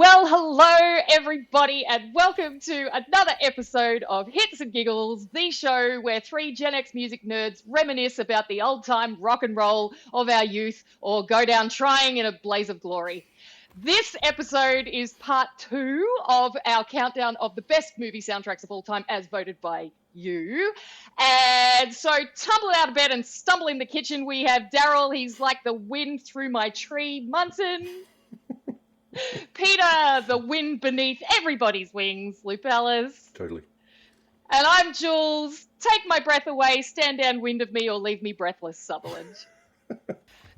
Well, hello everybody, and welcome to another episode of Hits and Giggles, the show where three Gen X music nerds reminisce about the old-time rock and roll of our youth or go down trying in a blaze of glory. This episode is part 2 of our countdown of the best movie soundtracks of all time as voted by you. And so tumbling out of bed and stumble in the kitchen, we have Daryl. He's like the wind through my tree. Munson. Peter, the wind beneath everybody's wings, Lupella's. Totally. And I'm Jules. Take my breath away, stand downwind of me, or leave me breathless, Sutherland.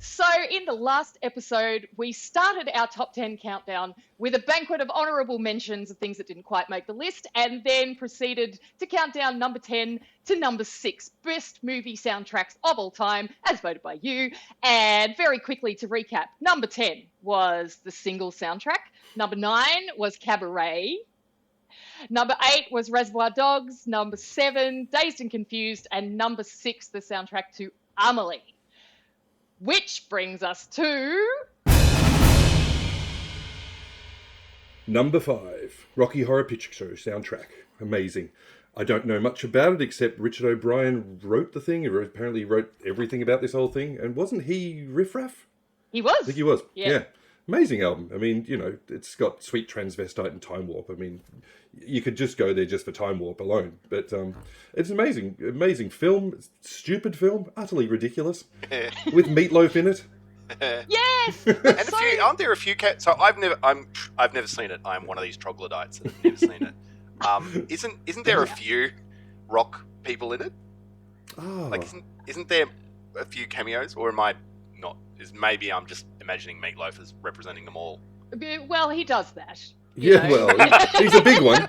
So, in the last episode, we started our top 10 countdown with a banquet of honourable mentions of things that didn't quite make the list, and then proceeded to count down number 10 to number 6, best movie soundtracks of all time, as voted by you. And very quickly to recap, number 10 was the single soundtrack, number 9 was Cabaret, number 8 was Reservoir Dogs, number 7, Dazed and Confused, and number 6, the soundtrack to Amelie. Which brings us to... Number 5, Rocky Horror Picture Show soundtrack. Amazing. I don't know much about it except Richard O'Brien wrote the thing. He apparently wrote everything about this whole thing. And wasn't he Riff Raff? He was. I think he was. Yeah. Amazing album. I mean, you know, it's got Sweet Transvestite and Time Warp. I mean, you could just go there just for Time Warp alone. But it's an amazing film. Stupid film. Utterly ridiculous. With Meatloaf in it. Yes! And aren't there a few so I've never seen it. I'm one of these troglodytes that have never seen it. Isn't there a few rock people in it? Oh. Like isn't there a few cameos, or am I not? Maybe I'm just imagining Meatloaf as representing them all. Well, he does that. Yeah, well, he's a big one.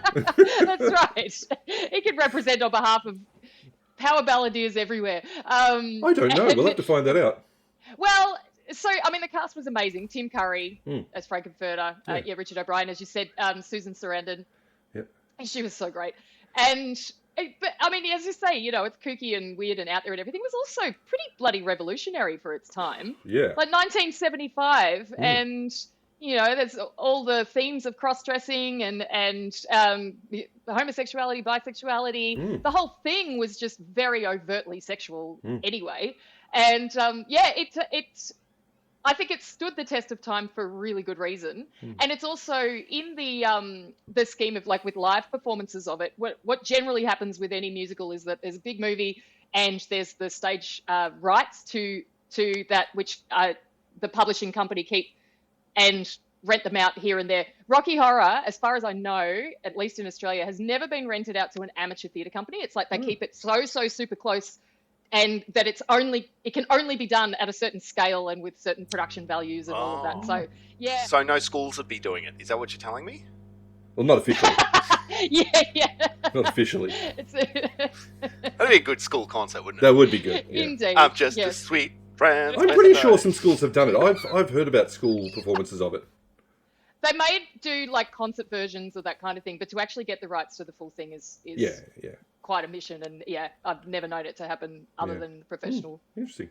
That's right. He can represent on behalf of power balladeers everywhere. I don't know. We'll have to find that out. Well, so, I mean, the cast was amazing. Tim Curry as Frankenfurter. Richard O'Brien, as you said. Susan Sarandon. Yep. She was so great. And... But, I mean, as you say, you know, it's kooky and weird and out there and everything. It was also pretty bloody revolutionary for its time. Yeah. Like 1975, and, you know, there's all the themes of cross-dressing and homosexuality, bisexuality. The whole thing was just very overtly sexual anyway. And, I think it stood the test of time for a really good reason. And it's also in the scheme of, like, with live performances of it, what generally happens with any musical is that there's a big movie and there's the stage rights to that which the publishing company keep and rent them out here and there. Rocky Horror, as far as I know, at least in Australia, has never been rented out to an amateur theatre company. It's like they keep it so super close, and that it can only be done at a certain scale and with certain production values and all of that. So, yeah. So no schools would be doing it. Is that what you're telling me? Well, not officially. yeah. Not officially. That'd be a good school concert, wouldn't it? That would be good. Yeah. Indeed. I'm just a sweet friend. I'm pretty sure some schools have done it. I've heard about school performances of it. They may do like concert versions of that kind of thing, but to actually get the rights to the full thing is quite a mission. And yeah, I've never known it to happen other than professional. Interesting.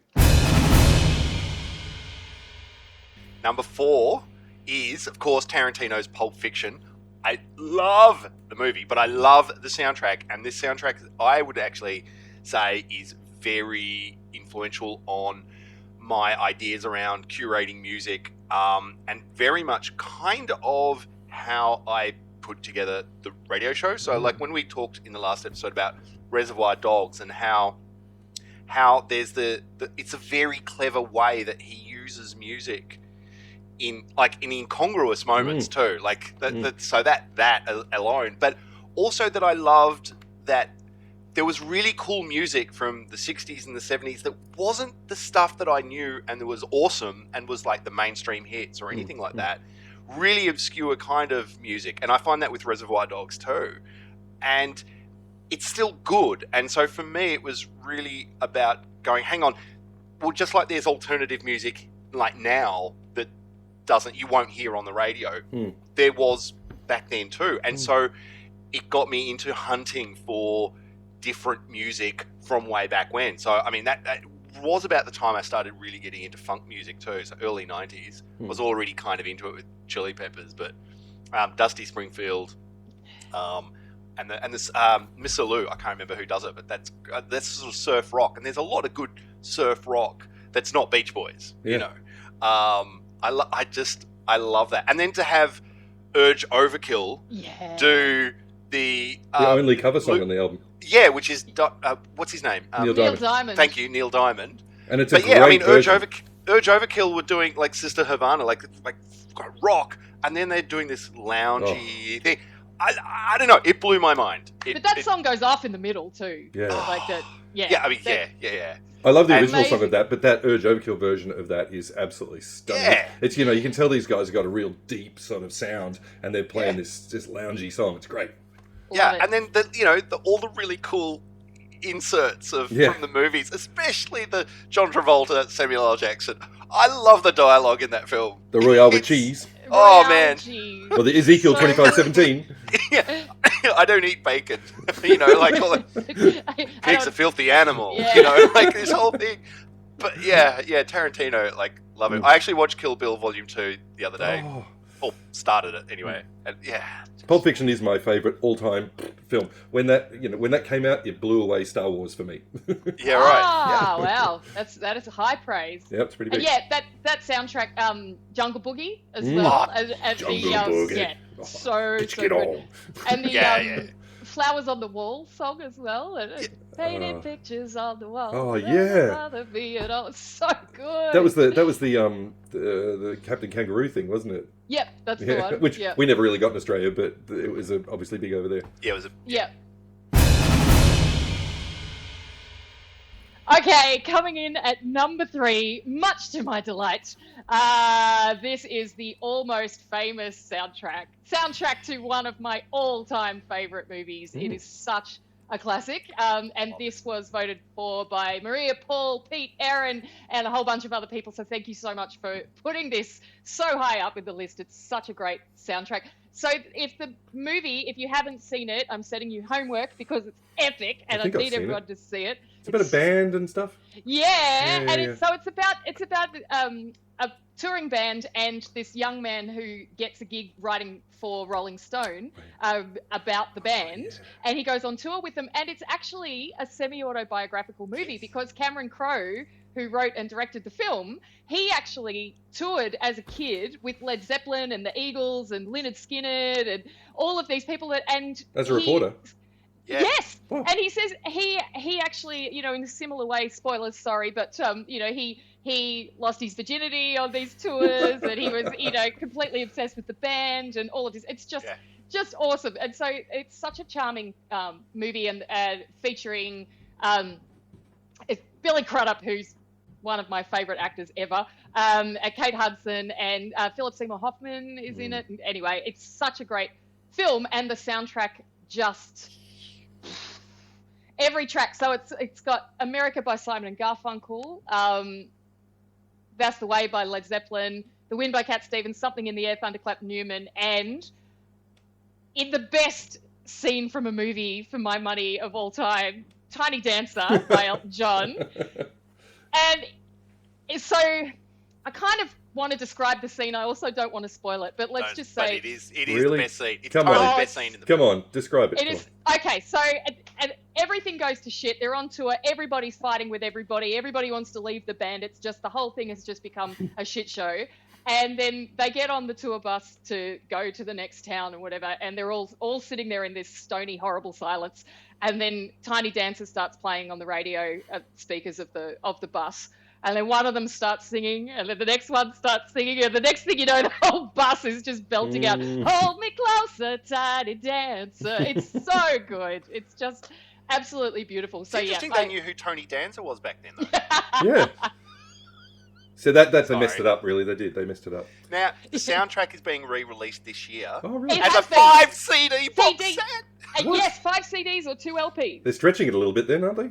Number 4 is, of course, Tarantino's Pulp Fiction. I love the movie, but I love the soundtrack. And this soundtrack, I would actually say, is very influential on my ideas around curating music, and very much kind of how I put together the radio show. So like when we talked in the last episode about Reservoir Dogs and how there's it's a very clever way that he uses music in incongruous moments too, like so that alone, but also that I loved that there was really cool music from the 60s and the 70s that wasn't the stuff that I knew and that was awesome and was like the mainstream hits or anything like that. Really obscure kind of music. And I find that with Reservoir Dogs too. And it's still good. And so for me, it was really about going, hang on, well, just like there's alternative music like now that you won't hear on the radio, there was back then too. And so it got me into hunting for different music from way back when. So, I mean, that was about the time I started really getting into funk music too. So early 90s. I was already kind of into it with Chili Peppers, but Dusty Springfield, and this Miss Lou. I can't remember who does it, but that's sort of surf rock, and there's a lot of good surf rock that's not Beach Boys. Yeah. You know, I love that, and then to have Urge Overkill do the only cover song on the album. Yeah, which is what's his name? Neil Diamond. Thank you, Neil Diamond. And it's a great version. Urge Overkill were doing like Sister Havana, like rock, and then they're doing this loungy thing. I don't know. It blew my mind. But that song goes off in the middle too. Yeah. Like that. Yeah. Yeah. I mean, yeah. I love the original song of that, but that Urge Overkill version of that is absolutely stunning. Yeah. It's, you can tell these guys have got a real deep sort of sound, and they're playing this loungy song. It's great. Yeah, and then all the really cool inserts from the movies, especially the John Travolta, Samuel L. Jackson. I love the dialogue in that film. The Royale with cheese. Oh man. Or the Ezekiel 2517. Yeah. I don't eat bacon. Like all the pig's a filthy animal. Like this whole thing. But yeah, Tarantino, like, love it. I actually watched Kill Bill Volume 2 the other day. Oh. Or started it anyway. And Pulp Fiction is my favourite all-time film. When that came out, it blew away Star Wars for me. Yeah, right. Oh, wow. That is high praise. Yeah, it's pretty big. And that soundtrack, Jungle Boogie as well. Jungle Boogie. Yeah, so Get good. on. And the Flowers on the Wall song as well. And painted pictures on the wall. Oh yeah. It's so good. That was the Captain Kangaroo thing, wasn't it? Yep, that's the one. Which we never really got in Australia, but it was obviously big over there. Yeah, it was Yep. Okay, coming in at number 3, much to my delight, this is the Almost Famous soundtrack to one of my all-time favourite movies. It is such a classic, and this was voted for by Maria, Paul, Pete, Aaron, and a whole bunch of other people, so thank you so much for putting this so high up in the list. It's such a great soundtrack. So if you haven't seen it, I'm setting you homework because it's epic, and I need everyone to see it. It's about a band and stuff. It's about a touring band and this young man who gets a gig writing for Rolling Stone about the band, and he goes on tour with them, and it's actually a semi-autobiographical movie because Cameron Crowe, who wrote and directed the film, he actually toured as a kid with Led Zeppelin and the Eagles and Lynyrd Skynyrd and all of these people as a reporter. Yeah. Yes, Oh. and he says he actually, in a similar way, spoilers, sorry, but he lost his virginity on these tours, and he was completely obsessed with the band and all of this. It's just awesome, and so it's such a charming movie, and featuring it's Billy Crudup, who's one of my favourite actors ever, Kate Hudson, and Philip Seymour Hoffman is in it. And anyway, it's such a great film, and the soundtrack just every track. So it's got America by Simon and Garfunkel, That's the Way by Led Zeppelin, The Wind by Cat Stevens, Something in the Air, Thunderclap Newman, and in the best scene from a movie for my money of all time, Tiny Dancer by Elton John. And so I kind of want to describe the scene. I also don't want to spoil it, but let's just say... But it is Really? the best scene. It's Come totally on. the best scene in the Come film. on, describe it. It is okay. So and everything goes to shit. They're on tour. Everybody's fighting with everybody. Everybody wants to leave the band. It's just the whole thing has just become a shit show. And then they get on the tour bus to go to the next town and whatever. And they're all sitting there in this stony, horrible silence. And then Tiny Dancer starts playing on the radio speakers of the bus. And then one of them starts singing, and then the next one starts singing, and the next thing you know, the whole bus is just belting out, "Hold me closer, Tiny Dancer." It's so good. It's just absolutely beautiful. It's So interesting they knew who Tony Dancer was back then, though. Yeah. So they Sorry. messed it up, really. They did. They messed it up. Now, the soundtrack is being re-released this year Oh, really? It as a has been. 5 CD box CD. set. What? Yes, 5 CDs or 2 LPs. They're stretching it a little bit then, aren't they?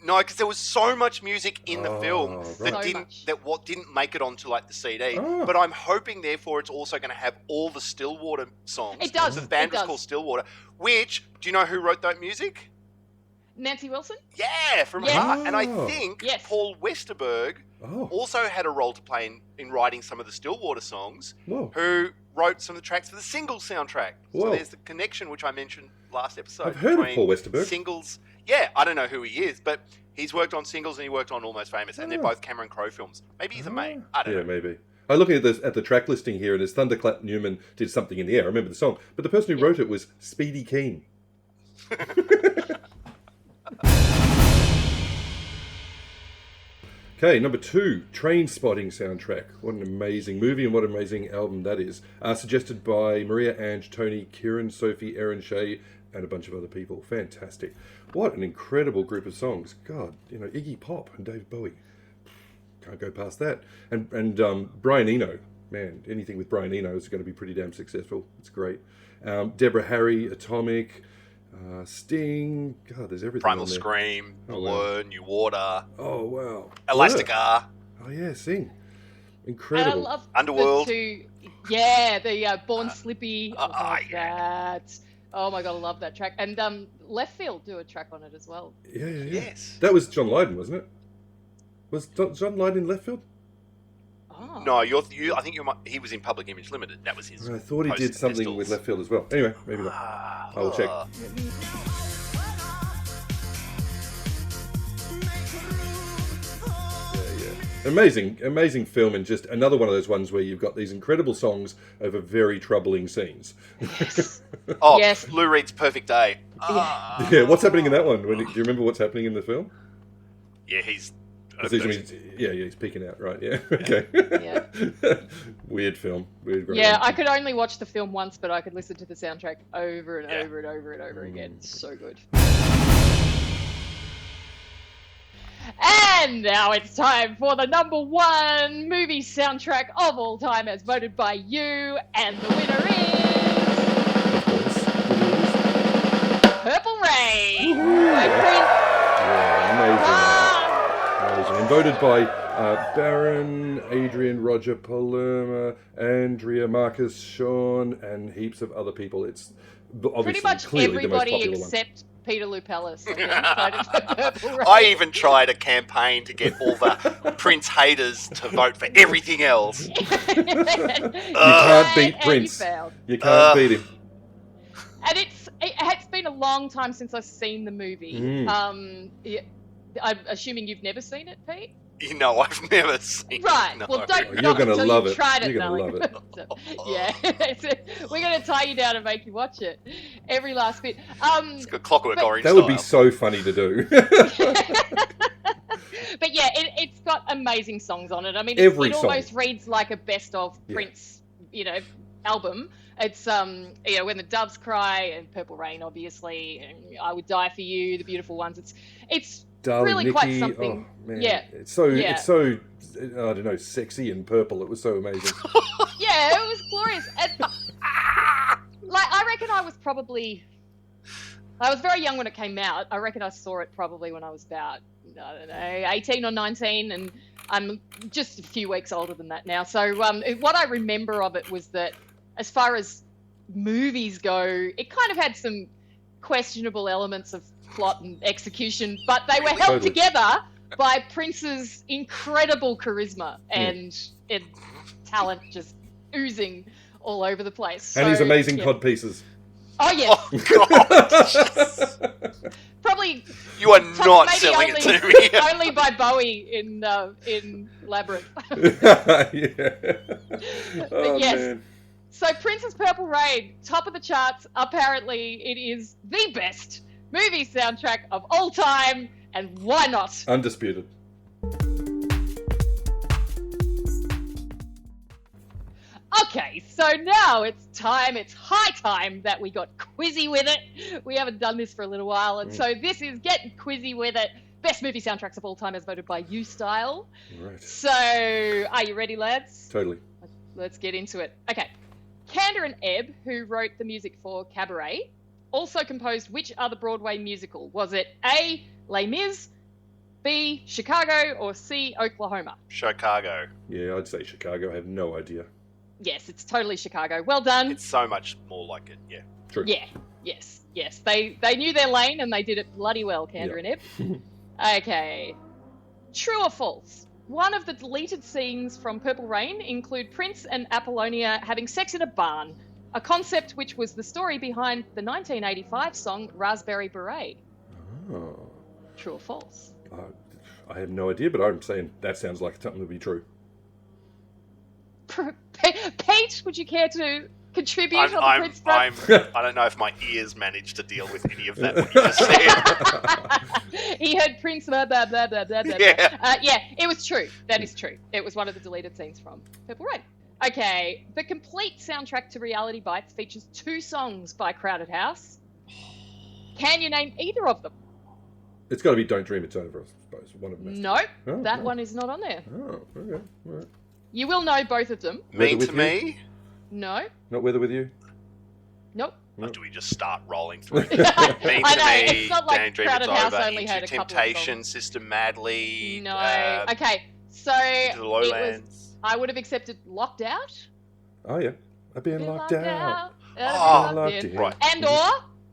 No, because there was so much music in the film right. that So much. didn't make it onto like the CD. Oh. But I'm hoping, therefore, it's also going to have all the Stillwater songs. It does, The band it was does. called Stillwater. Which, do you know who wrote that music? Nancy Wilson? Yeah, from Yes. Heart. And I Oh. think Yes. Paul Westerberg Oh. also had a role to play in writing some of the Stillwater songs. Whoa. Who wrote some of the tracks for the Singles soundtrack. Whoa. So there's the connection, which I mentioned last episode. I've heard of between Paul Westerberg. Singles. Yeah, I don't know who he is, but he's worked on Singles and he worked on Almost Famous, and they're both Cameron Crowe films. Maybe he's a mate. I don't know. Yeah, maybe. I'm looking at the track listing here, and it's Thunderclap Newman did Something in the Air. I remember the song. But the person who wrote it was Speedy Keen. Okay, number 2, Train Spotting soundtrack. What an amazing movie and what an amazing album that is. Suggested by Maria Ange, Tony, Kieran, Sophie, Erin Shea, and a bunch of other people. Fantastic. What an incredible group of songs. God, Iggy Pop and David Bowie. Can't go past that. And Brian Eno. Man, anything with Brian Eno is going to be pretty damn successful. It's great. Deborah Harry, Atomic, Sting. God, there's everything. Primal on there. Scream, Oh, Blur, wow. New Water, Oh, wow. Elastica. Oh, yeah, Sing. And I Incredible. love Underworld. the Born Slippy. I love that. Oh my god, I love that track. And Left Field do a track on it as well. Yeah. Yes. That was John Lydon, wasn't it? Was John Lydon in Left Field? Oh. No, I think he was in Public Image Limited. That was his. I thought he did something Pistols. with Left Field as well. Anyway, maybe not. I'll check. Amazing film, and just another one of those ones where you've got these incredible songs over very troubling scenes. Yes. Oh, Yes. Lou Reed's Perfect Day. Yeah, what's happening in that one? Do you remember what's happening in the film? Yeah, he's. He's peeking out, right? Yeah, okay. Yeah. Weird film. Weird. Yeah, I could only watch the film once, but I could listen to the soundtrack over and over and over and over again. It's so good. And now it's time for the number 1 movie soundtrack of all time as voted by you, and the winner is Purple Rain by Prince. Amazing. And voted by Baron, Adrian, Roger, Palermo, Andrea, Marcus, Sean, and heaps of other people. It's obviously Pretty much clearly everybody the most popular except Peter Lupellis. Voted for Purple Rain. I even tried a campaign to get all the Prince haters to vote for everything else. You can't beat Prince. You can't beat him. And it has been a long time since I've seen the movie. I'm assuming you've never seen it, Pete? I've never seen Right. it. No. Well, don't You're not gonna until love you've it. tried it, You're gonna darling. love it. Yeah. We're going to tie you down and make you watch it. Every last bit. It's got Clockwork Orange That would be style. so funny to do. But yeah, it's got amazing songs on it. I mean, Every it song. almost reads like a best of Yeah. Prince, album. It's When the Doves Cry and Purple Rain, obviously, and I Would Die for You, The Beautiful Ones. It's Darling really Nikki, quite something. Oh, man. Yeah. It's so I don't know, sexy and purple. It was so amazing. Yeah, it was glorious. And, I reckon I was very young when it came out. I reckon I saw it probably when I was about, 18 or 19, and I'm just a few weeks older than that now. So what I remember of it was that as far as movies go, it kind of had some questionable elements of plot and execution, but they were held together by Prince's incredible charisma and talent just oozing all over the place. And his So, amazing yeah. cod pieces. Oh, yes. Oh, God. Probably You are not maybe selling only, it to me. only by Bowie in Labyrinth. Yeah. Oh, yes. man. So Prince's Purple Rain, top of the charts. Apparently, it is the best movie soundtrack of all time, and why not? Undisputed. Okay, so now it's high time that we got quizzy with it. We haven't done this for a little while, and so this is Gettin Quizzy With It. Best movie soundtracks of all time as voted by you style. Right. So, are you ready, lads? Totally. Let's get into it. Okay. Kander and Ebb, who wrote the music for Cabaret, also composed which other Broadway musical? Was it A, Les Mis, B, Chicago, or C, Oklahoma? Chicago. Yeah, I'd say Chicago. I have no idea. Yes, it's totally Chicago. Well done. It's so much more like it, yeah. True. Yeah, yes. They knew their lane and they did it bloody well, Kander and Ebb. Okay. True or false? One of the deleted scenes from Purple Rain include Prince and Apollonia having sex in a barn, a concept which was the story behind the 1985 song Raspberry Beret. Oh. True or false? I have no idea, but I'm saying that sounds like something to be true. Pete, would you care to contribute on the Prince stuff? I don't know if my ears managed to deal with any of that what you just said. He heard Prince, blah, blah, blah, blah, blah, blah. Yeah, it was true. That is true. It was one of the deleted scenes from Purple Rain. Okay, the complete soundtrack to Reality Bites features 2 songs by Crowded House. Can you name either of them? It's got to be Don't Dream It's Over, I suppose. One of them. No, that one is not on there. Oh, okay. All right. You will know both of them. Mean to Me? No. Not Weather With You? Nope. Or do we just start rolling through? Mean to I know, Me, it's not like Don't Dream Crowded It's House Over, only Into had a couple of Temptation, songs. Sister Madly. No. Okay, so Into the it Lowlands. was, I would have accepted Locked Out. Oh, yeah. I've been locked out. Locked in. Right. And or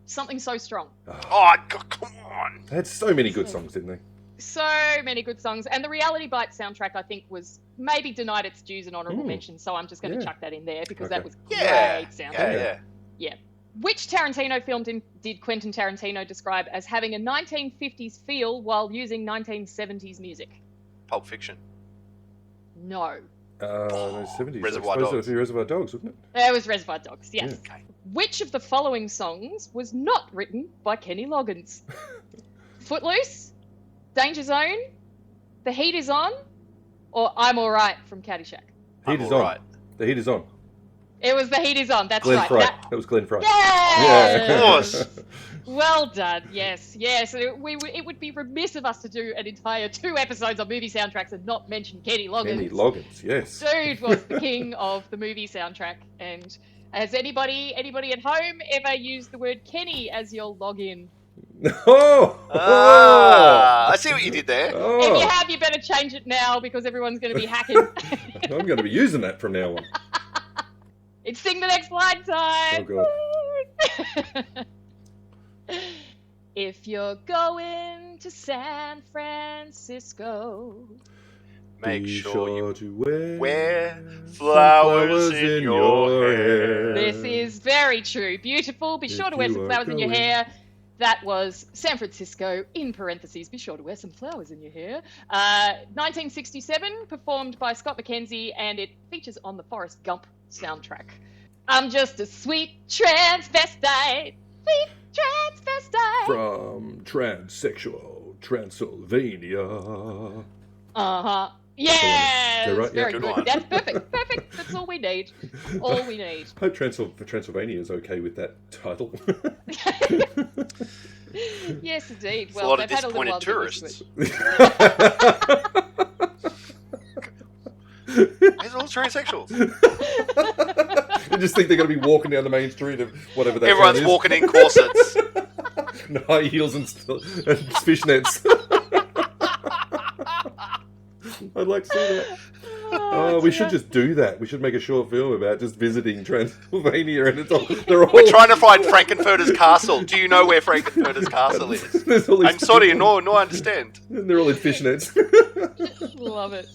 Something So Strong. Oh, God, come on. They had so many good songs, didn't they? So many good songs. And the Reality Bites soundtrack, I think, was maybe denied its dues and honourable mention, so I'm just going to chuck that in there because that was great soundtrack. Yeah. Which Tarantino film did Quentin Tarantino describe as having a 1950s feel while using 1970s music? Pulp Fiction. No. No, 70s. Reservoir I suppose Dogs. it was Reservoir Dogs, wasn't it? It was Reservoir Dogs, yes. Yeah. Okay. Which of the following songs was not written by Kenny Loggins? Footloose, Danger Zone, The Heat Is On, or I'm Alright from Caddyshack? Heat is on. The Heat is on. It was The Heat Is On, that's Glenn right. Fry. That was Glenn Fry. Yeah! Of course. Well done, yes. It would be remiss of us to do an entire 2 episodes on movie soundtracks and not mention Kenny Loggins. Kenny Loggins, yes. Dude was the king of the movie soundtrack. And has anybody at home ever used the word Kenny as your login? I see what you did there. If you have, you better change it now because everyone's going to be hacking. I'm going to be using that from now on. It's Sing the Next Line time. Oh, God. If you're going to San Francisco, Make Be sure you to wear flowers in your hair. this is very true. Beautiful. Be sure to wear some flowers in your hair. That was San Francisco, in parentheses, be sure to wear some flowers in your hair. 1967, performed by Scott McKenzie, and it features on the Forrest Gump soundtrack. I'm just a sweet transvestite. Sweet transvestite. From transsexual Transylvania. Uh-huh. Yes. Is that right? Very Good good. one. That's perfect. Perfect. That's all we need. All we need. Hope Transylvania is okay with that title. Yes, indeed. It's Well, a lot of they've had a little while disappointed to get used to it. These are all transsexuals. I just think they're going to be walking down the main street of whatever that Everyone's town is. walking in corsets. And high heels and fishnets. I'd like to see that. Oh, we should just do that. We should make a short film about just visiting Transylvania, and they're all. We're trying to find Frankenfurter's castle. Do you know where Frankenfurter's castle is? There's all these I'm sorry, people, no, I understand. And they're all in fishnets. Love it.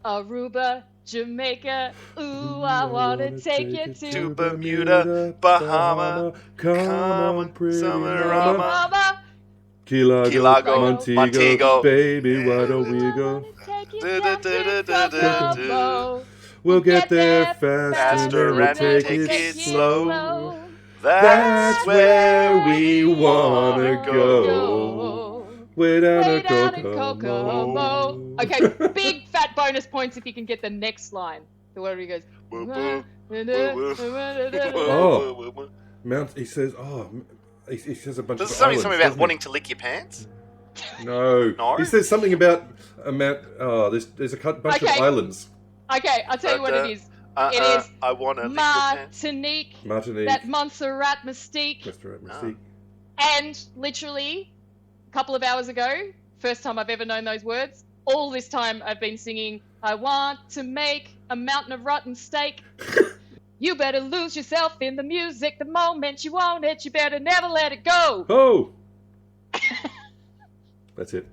Aruba, Jamaica, ooh, I wanna take you To to Bermuda, Bahama, come on, pretty Summer mama. Mama. Key Largo, Montego, Montego, baby, why don't we go? We'll get there faster, and we'll take it slow. That's where we wanna go. Way down Way at down in Kokomo. Kokomo. Okay, big fat bonus points if you can get the next line. The word he goes. Oh. He says, he says a bunch Does of it say islands, something about doesn't wanting to lick your pants? he? No. No? He says something about there's a bunch of Okay. islands. Okay, I'll tell you what it is. It is I want to lick your pants. Martinique, that Montserrat Mystique, Restaurant Mystique. and literally a couple of hours ago, first time I've ever known those words, all this time I've been singing, I want to make a mountain of rotten steak. You better lose yourself in the music the moment you own it. You better never let it go. Oh! That's it.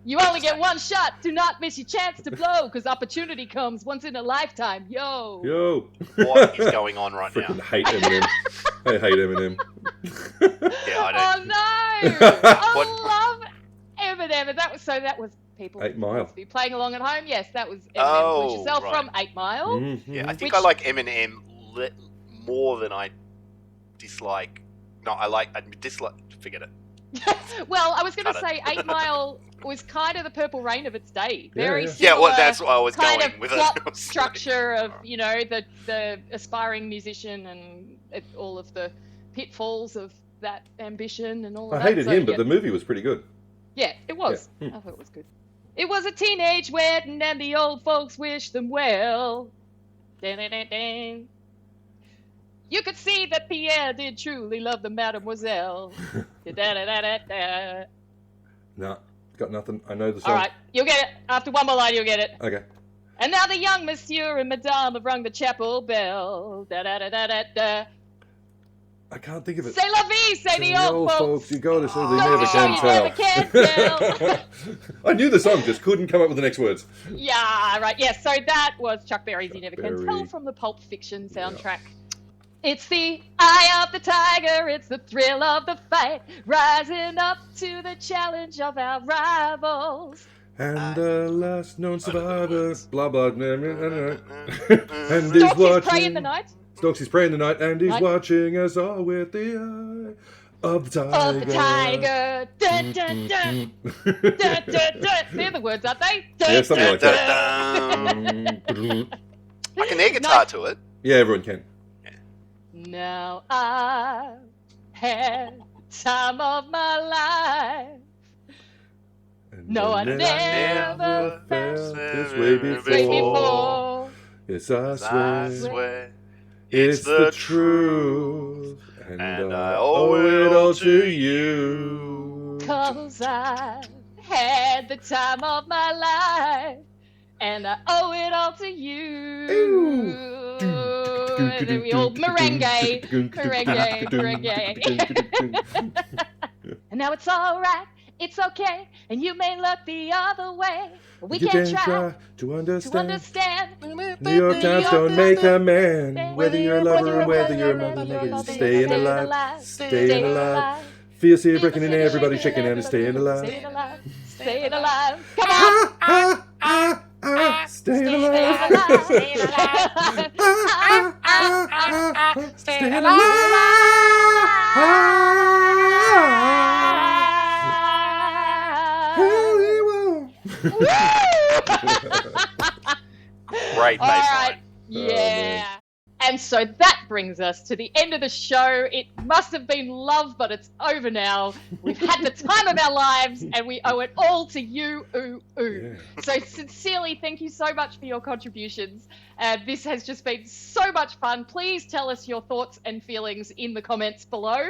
You only get one shot. Do not miss your chance to blow, because opportunity comes once in a lifetime. Yo. What is going on right now? Freaking hate Eminem. I hate Eminem. Yeah, I don't. Oh no! I love Eminem. And that was people 8 Mile. must be playing along at home. Yes, that was Eminem. Oh, Lose Yourself right. from 8 Mile. Mm-hmm. Yeah, I think Which- I like Eminem more than I dislike. No, I dislike. Forget it. Well, I was going to Cut say 8 Mile was kind of the Purple Rain of its day. Yeah, Very yeah. similar. Yeah, well, that's what I was kind going of with plot it. structure of the aspiring musician and all of the pitfalls of that ambition and all of I that. hated So, him, but yeah. the movie was pretty good. Yeah, it was. Yeah. I thought it was good. It was a teenage wedding and the old folks wished them well. Dun-dun-dun-dun. You could see that Pierre did truly love the mademoiselle. Da-da-da-da-da. No, got nothing. I know the song. All right, you'll get it. After one more line, you'll get it. Okay. And now the young monsieur and madame have rung the chapel bell. Da-da-da-da-da-da. I can't think of it. C'est la vie, say the old folks. You gotta say they Don't never you can you tell. never can tell. I knew the song, just couldn't come up with the next words. Yeah, right. Yeah, so that was Chuck Berry's You Never Can Berry. Tell from the Pulp Fiction soundtrack. It's the eye of the tiger, it's the thrill of the fight, rising up to the challenge of our rivals. And the last known survivor, blah blah, and he's Stalks his prey in watching. the night. Stalks his prey in the night, and he's Night. watching us all with the eye of the tiger. Of the tiger. Dun, dun, dun. Dun, dun, dun. They're the words, aren't they? Dun, Yeah, something like that. I can air guitar to it. Yeah, everyone can. Now I had time of my life. And No, I never felt this way way before. Way before. before. Yes, I I swear. swear It's the truth, and I owe it all to you. 'Cause I had the time of my life, and I owe it all to you. And then we all merengue. And now it's all right, it's okay, and you may look the other way, but we You can can try to to understand. understand. New York Times don't make a man. Whether you're a lover or whether you're a mother, nigga, staying alive, staying alive. Feel safe, breaking in, everybody shaking and staying alive. Staying alive, staying alive. Come on. Staying Staying alive. alive, staying alive. Staying alive. Great All bass right. line. Yeah. And so that brings us to the end of the show. It must have been love, but it's over now. We've had the time of our lives, and we owe it all to you. Ooh, ooh. Yeah. So sincerely, thank you so much for your contributions. This has just been so much fun. Please tell us your thoughts and feelings in the comments below.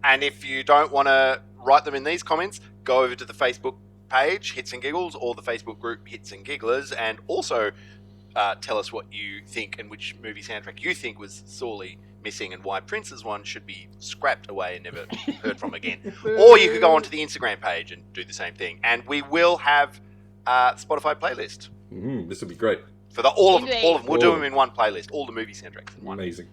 And if you don't want to write them in these comments, go over to the Facebook page, Hits and Giggles, or the Facebook group, Hits and Gigglers, and also tell us what you think and which movie soundtrack you think was sorely missing and why Prince's one should be scrapped away and never heard from again. Or you could go onto the Instagram page and do the same thing. And we will have a Spotify playlist This would be great. for all of them. Indeed. All of them. We'll do them in one playlist. All the movie soundtracks in one. Amazing.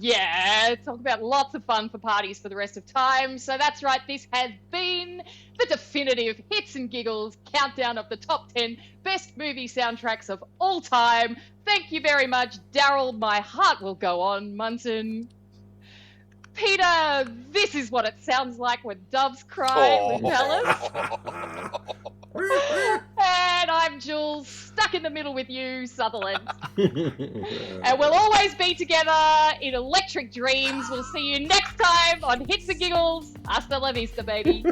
Yeah, talk about lots of fun for parties for the rest of time. So that's right, this has been the definitive Hits and Giggles countdown of the top 10 best movie soundtracks of all time. Thank you very much, Daryl. My heart will go on, Munson. Peter, this is what it sounds like when doves cry with Palace. And I'm Jules, stuck in the middle with you, Sutherland. And we'll always be together in electric dreams. We'll see you next time on Hits and Giggles. Hasta la vista, baby.